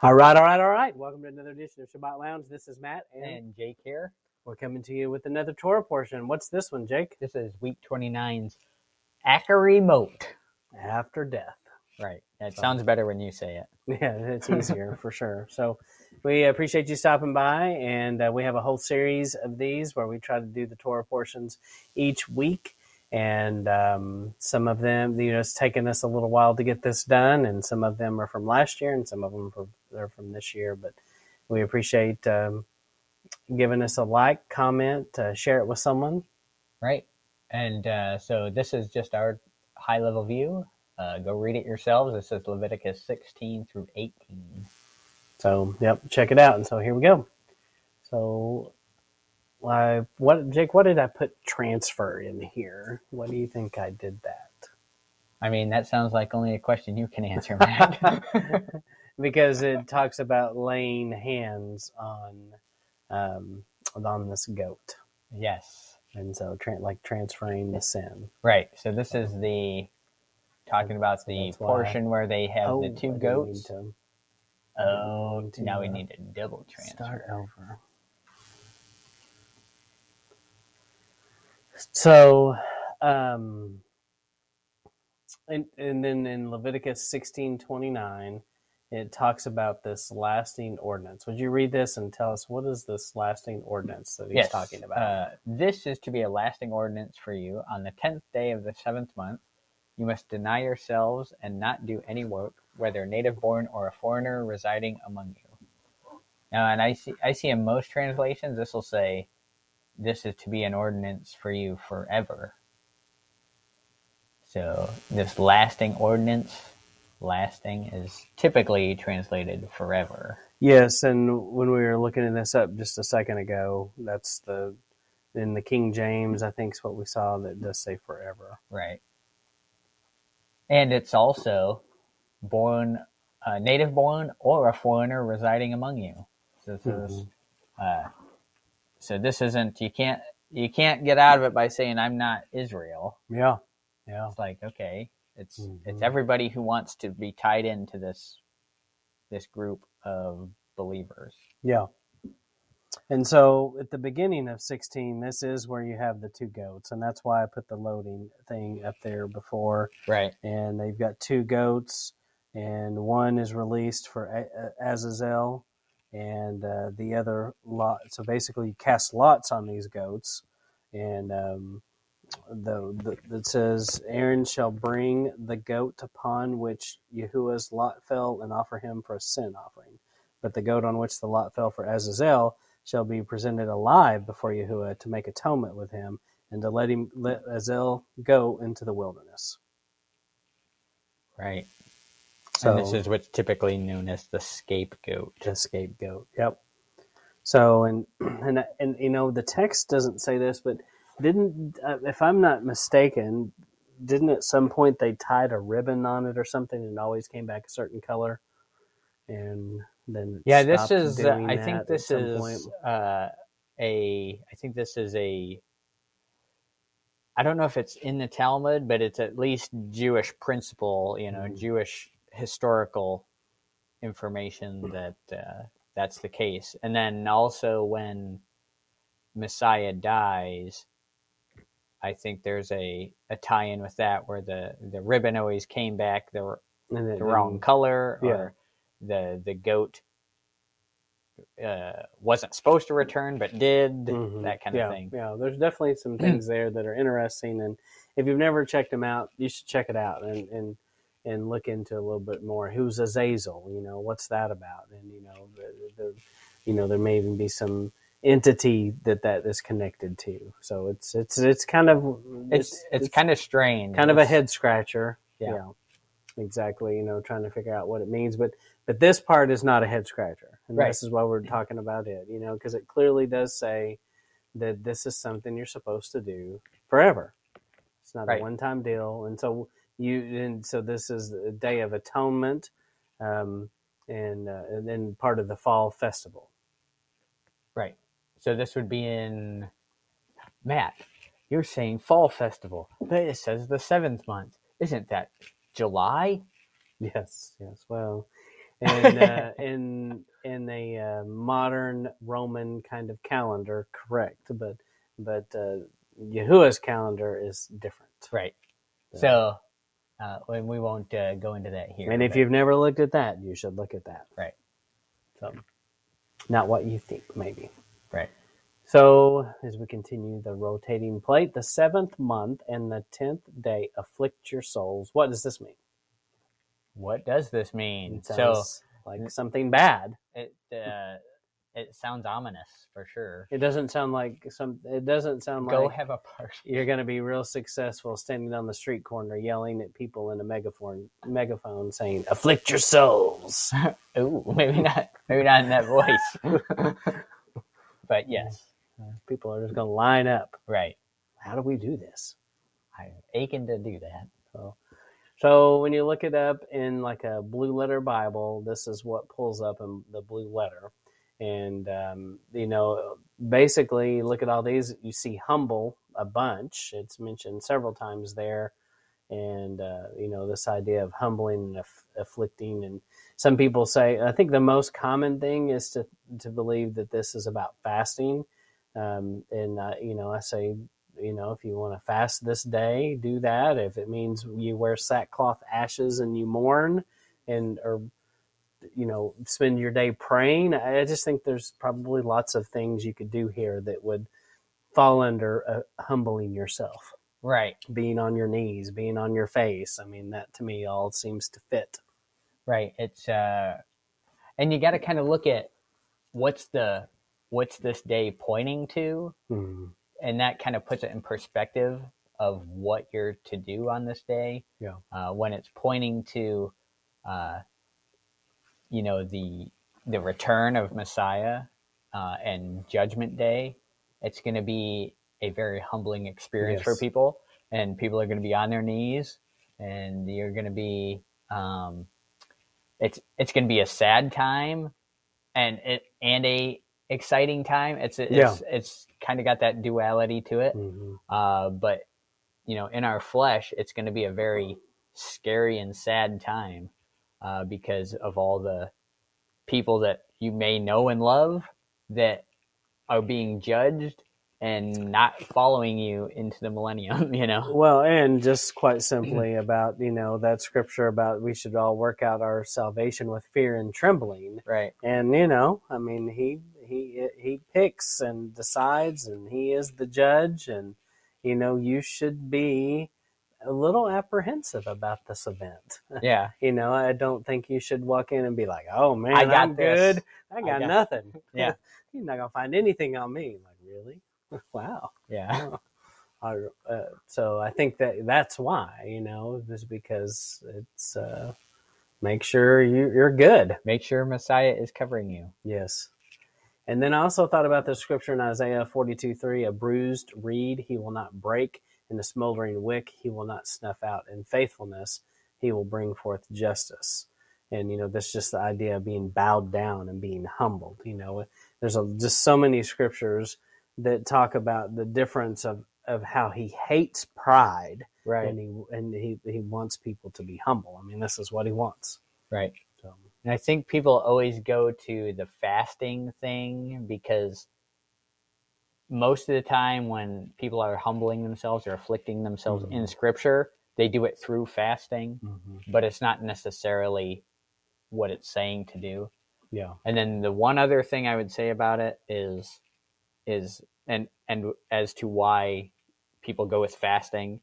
All right. Welcome to another edition of Sabbath Lounge. This is Matt and Jake here. We're coming to you with another Torah portion. What's this one, Jake? This is week 29's Acharei Moat. After death. Right. It sounds better when you say it. Yeah, it's easier for sure. So we appreciate you stopping by, and we have a whole series of these where we try to do the Torah portions each week. And some of them, it's taken us a little while to get this done, and some of them are from last year, and some of them are from this year. But we appreciate giving us a like, comment, share it with someone. Right. And so this is just our high-level view. Go read it yourselves. This is Leviticus 16 through 18. So, check it out. And so here we go. So, Jake, what did I put transfer in here? What do you think I did that? I mean, that sounds like only a question you can answer, Matt. Because it talks about laying hands on this goat. Yes. And so, transferring the sin. Right. So this is talking about the portion where they have the two goats. Now we need a double transfer. Start over. So, and then in Leviticus 16:29, it talks about this lasting ordinance. Would you read this and tell us what is this lasting ordinance that he's talking about? This is to be a lasting ordinance for you. On the 10th day of the 7th month, you must deny yourselves and not do any work, whether native-born or a foreigner residing among you. Now, and I see in most translations, this will say, this is to be an ordinance for you forever. So this lasting ordinance, lasting is typically translated forever. Yes, and when we were looking this up just a second ago, that's in the King James, I think is what we saw that does say forever. Right. And it's also native-born or a foreigner residing among you. So this is... So this isn't, you can't get out of it by saying I'm not Israel. Yeah. It's like, okay, it's everybody who wants to be tied into this group of believers. Yeah. And so at the beginning of 16, this is where you have the two goats, and that's why I put the loading thing up there before. Right. And they've got two goats, and one is released for Azazel. And the other lot. So basically, you cast lots on these goats, and it says, "Aaron shall bring the goat upon which Yahuwah's lot fell, and offer him for a sin offering. But the goat on which the lot fell for Azazel shall be presented alive before Yahuwah to make atonement with him, and to let Azazel go into the wilderness." Right. So, and this is what's typically known as the scapegoat. The scapegoat, yep. So, and the text doesn't say this, but if I'm not mistaken, didn't at some point they tied a ribbon on it or something, and it always came back a certain color, and then I think this is a. I don't know if it's in the Talmud, but it's at least Jewish principle, Jewish historical information that that's the case. And then also when Messiah dies, I think there's a tie-in with that where the ribbon always came back the wrong color, or the goat wasn't supposed to return but did, that kind of thing. Yeah, there's definitely some things there that are interesting, and if you've never checked them out, you should check it out and look into a little bit more. Who's Azazel? What's that about? And there may even be some entity that is connected to. So it's kind of it's kind of strange, kind of a head scratcher. Yeah, exactly. Trying to figure out what it means, but this part is not a head scratcher, and this is why we're talking about it. Because it clearly does say that this is something you're supposed to do forever. It's not a one-time deal, and so this is the Day of Atonement, and then part of the Fall Festival. Right. So this would be in Matt. You're saying Fall Festival, but it says the 7th month. Isn't that July? Yes. Well, And in a modern Roman kind of calendar, correct, but Yahuwah's calendar is different. Right. So we won't go into that here. And if you've never looked at that, you should look at that. Right. So, not what you think, maybe. Right. So, as we continue the rotating plate, the 7th month and the 10th day afflict your souls. What does this mean? What does this mean? It sounds like something bad. It sounds ominous for sure. It doesn't sound like Go have a party. You're going to be real successful standing on the street corner yelling at people in a megaphone saying, "Afflict your souls." Ooh, maybe not in that voice. But yes. People are just going to line up. Right. How do we do this? I'm aching to do that. So when you look it up in like a blue letter Bible, this is what pulls up in the blue letter. And, basically look at all these, you see humble a bunch. It's mentioned several times there. And, this idea of humbling and afflicting. And some people say, I think the most common thing is to believe that this is about fasting. I say, if you want to fast this day, do that. If it means you wear sackcloth ashes and you mourn or spend your day praying, I just think there's probably lots of things you could do here that would fall under humbling yourself. Right. Being on your knees, being on your face. I mean, that to me all seems to fit. Right. It's, and you got to kind of look at what's this day pointing to? Mm-hmm. And that kind of puts it in perspective of what you're to do on this day. Yeah. When it's pointing to, the return of Messiah and Judgment Day, it's going to be a very humbling experience for people, and people are going to be on their knees, and you're going to be, it's going to be a sad time, and a exciting time. It's kind of got that duality to it. Mm-hmm. But in our flesh, it's going to be a very scary and sad time because of all the people that you may know and love that are being judged and not following you into the millennium, Well, and just quite simply about, that scripture about we should all work out our salvation with fear and trembling. Right. And, he picks and decides, and he is the judge, and, you should be a little apprehensive about this event. Yeah. I don't think you should walk in and be like, "Oh man, I'm good. I got nothing." Yeah. You're not going to find anything on me. Like, really? Wow. Yeah. So I think that's why, is because it's make sure you're good. Make sure Messiah is covering you. Yes. And then I also thought about the scripture in Isaiah 42:3, a bruised reed he will not break, and a smoldering wick he will not snuff out. In faithfulness he will bring forth justice. And, that's just the idea of being bowed down and being humbled. There's just so many scriptures that talk about the difference of how he hates pride, right? And he wants people to be humble. I mean, this is what he wants, right? So, and I think people always go to the fasting thing because most of the time when people are humbling themselves or afflicting themselves in Scripture, they do it through fasting, but it's not necessarily what it's saying to do. Yeah. And then the one other thing I would say about it is and as to why people go with fasting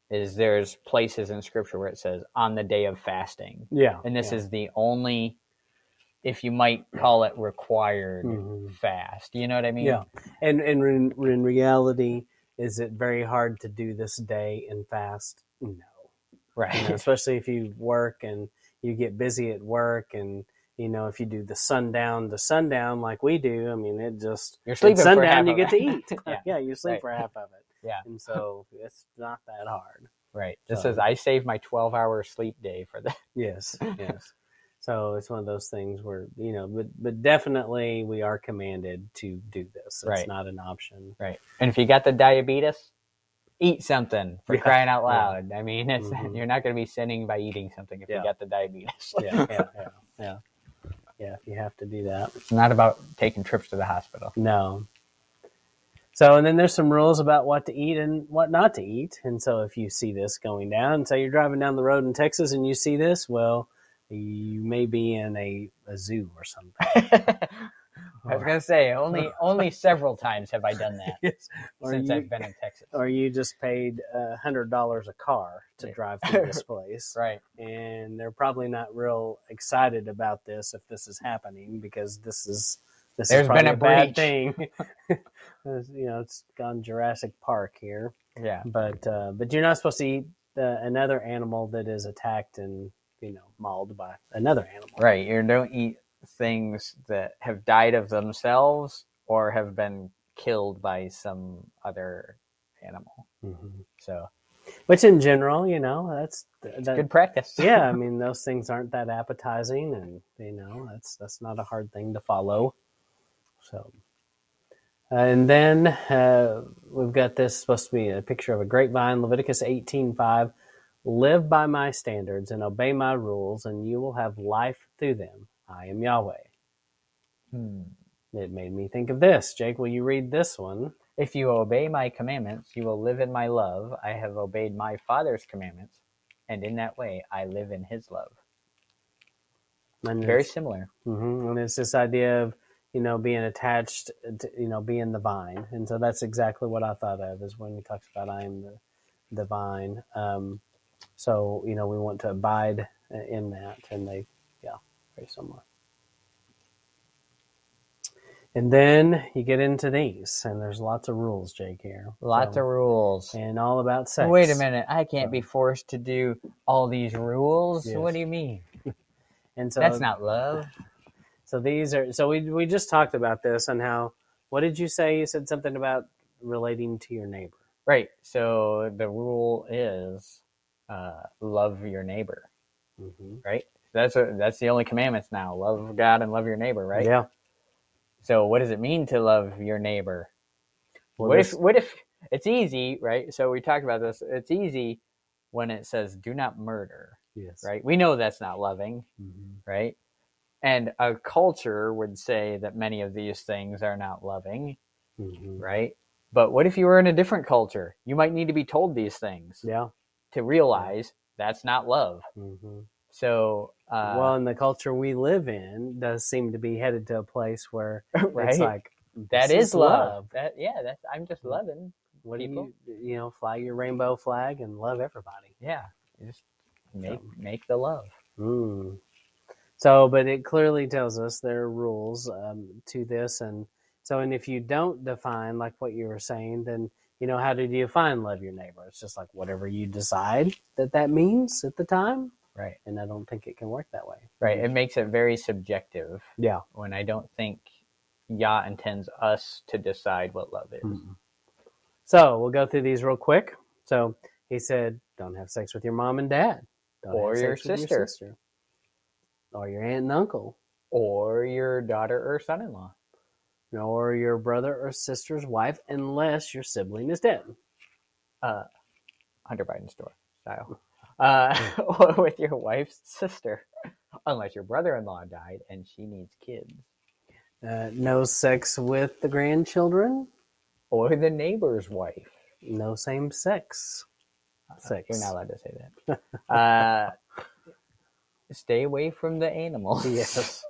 is there's places in Scripture where it says on the day of fasting. Yeah. And this is the only, if you might call it, required fast. You know what I mean? Yeah. And in reality, is it very hard to do this day and fast? No. Right. Especially if you work and you get busy at work, and if you do the sundown to sundown like we do, I mean, you're sleeping sundown for half you of get it. to eat. Yeah, you sleep for half of it. Yeah. And so it's not that hard. Right. This says I save my 12-hour sleep day for that. Yes. So it's one of those things where, but definitely we are commanded to do this. It's not an option. Right. And if you got the diabetes, eat something for crying out loud. Yeah. I mean, you're not going to be sinning by eating something if you got the diabetes. Yeah. if you have to do that. It's not about taking trips to the hospital. No. So, and then there's some rules about what to eat and what not to eat. And so if you see this going down, so you're driving down the road in Texas and you see this, well, you may be in a zoo or something. I was going to say, only several times have I done that yes. since I've been in Texas. Or you just paid $100 a car to drive through this place. Right. And they're probably not real excited about this if this is happening, because there's been a bad thing. It's gone Jurassic Park here. Yeah. But you're not supposed to eat another animal that is attacked and mauled by another animal. Right. You don't eat things that have died of themselves or have been killed by some other animal. Mm-hmm. So, which in general, that's good practice. Yeah, I mean, those things aren't that appetizing, and that's not a hard thing to follow. So, and then we've got this supposed to be a picture of a grapevine, Leviticus 18:5. Live by my standards and obey my rules, and you will have life through them. I am Yahweh. It made me think of this. Jake, will you read this one? If you obey my commandments, you will live in my love. I have obeyed my Father's commandments, and in that way I live in his love. And very similar. Mm-hmm. And it's this idea of, being attached to, being the vine. And so that's exactly what I thought of, is when he talks about I am the vine. So, we want to abide in that. And very similar. And then you get into these, and there's lots of rules, Jake, here. Lots of rules. And all about sex. Wait a minute. I can't be forced to do all these rules? Yes. What do you mean? And so that's not love. So we just talked about this and how, what did you say? You said something about relating to your neighbor. Right. So the rule is love your neighbor. Mm-hmm. Right? That's the only commandments now. Love God and love your neighbor, right? Yeah. So what does it mean to love your neighbor? Well, what if it's easy, right? So we talked about this. It's easy when it says do not murder. Yes. Right? We know that's not loving, right? And a culture would say that many of these things are not loving, right? But what if you were in a different culture? You might need to be told these things to realize that's not love. So, and the culture we live in does seem to be headed to a place where it's like, that is love. I'm just loving. What people. Do you fly your rainbow flag and love everybody? Yeah, you just make the love. So, but it clearly tells us there are rules to this, and if you don't define like what you were saying, then how do you define love your neighbor? It's just like whatever you decide that means at the time. Right. And I don't think it can work that way. Right. It makes it very subjective. Yeah. When I don't think Yah intends us to decide what love is. So we'll go through these real quick. So he said, don't have sex with your mom and dad. Or your sister. Or your aunt and uncle. Or your daughter or son-in-law. Or your brother or sister's wife, unless your sibling is dead. Hunter Biden store style. Or with your wife's sister, unless your brother-in-law died and she needs kids. No sex with the grandchildren. Or the neighbor's wife. No same sex. You're not allowed to say that. Stay away from the animals. Yes.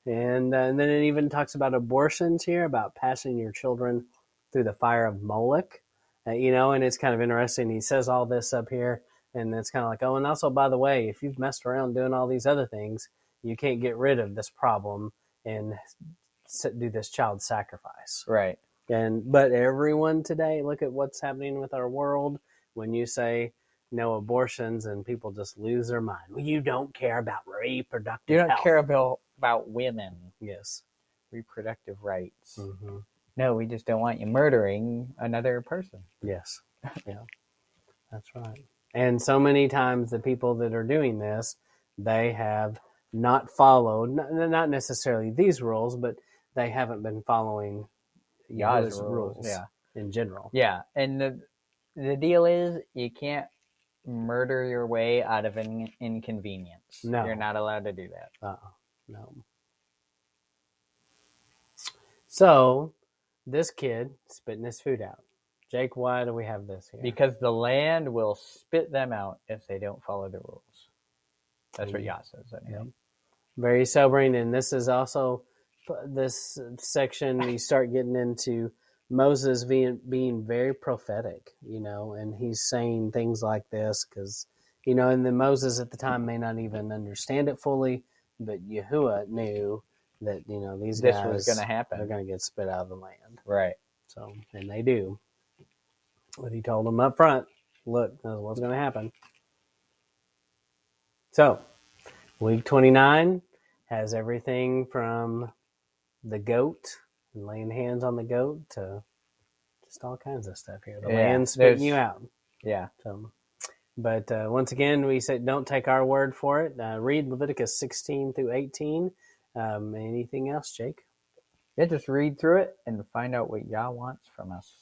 And then it even talks about abortions here, about passing your children through the fire of Moloch. And it's kind of interesting. He says all this up here, and it's kind of like, and also, by the way, if you've messed around doing all these other things, you can't get rid of this problem and do this child sacrifice. Right. But everyone today, look at what's happening with our world. When you say no abortions, and people just lose their mind. Well, you don't care about reproductive health. You don't care about women. Yes. Reproductive rights. No, we just don't want you murdering another person. Yes. Yeah. That's right. And so many times the people that are doing this, they have not followed, not necessarily these rules, but they haven't been following Yah's rules in general. Yeah. And the deal is you can't murder your way out of an inconvenience. No. You're not allowed to do that. No. So this kid spitting his food out. Jake, why do we have this here? Because the land will spit them out if they don't follow the rules. That's what Yah says. Anyway. Yep. Very sobering. And this is also, this section, you start getting into Moses being very prophetic, and he's saying things like this because, and then Moses at the time may not even understand it fully, but Yahuwah knew that, these guys was going to happen. They're going to get spit out of the land. Right. So, and they do. But he told them up front, look, this is what's going to happen. So, week 29 has everything from the goat and laying hands on the goat to just all kinds of stuff here. The land spitting you out. Yeah. So, but once again, we said don't take our word for it. Read Leviticus 16 through 18. Anything else, Jake? Yeah, just read through it and find out what Yah wants from us.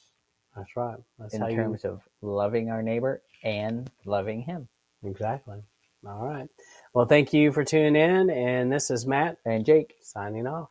That's right. That's in terms of loving our neighbor and loving him. Exactly. All right. Well, thank you for tuning in. And this is Matt and Jake signing off.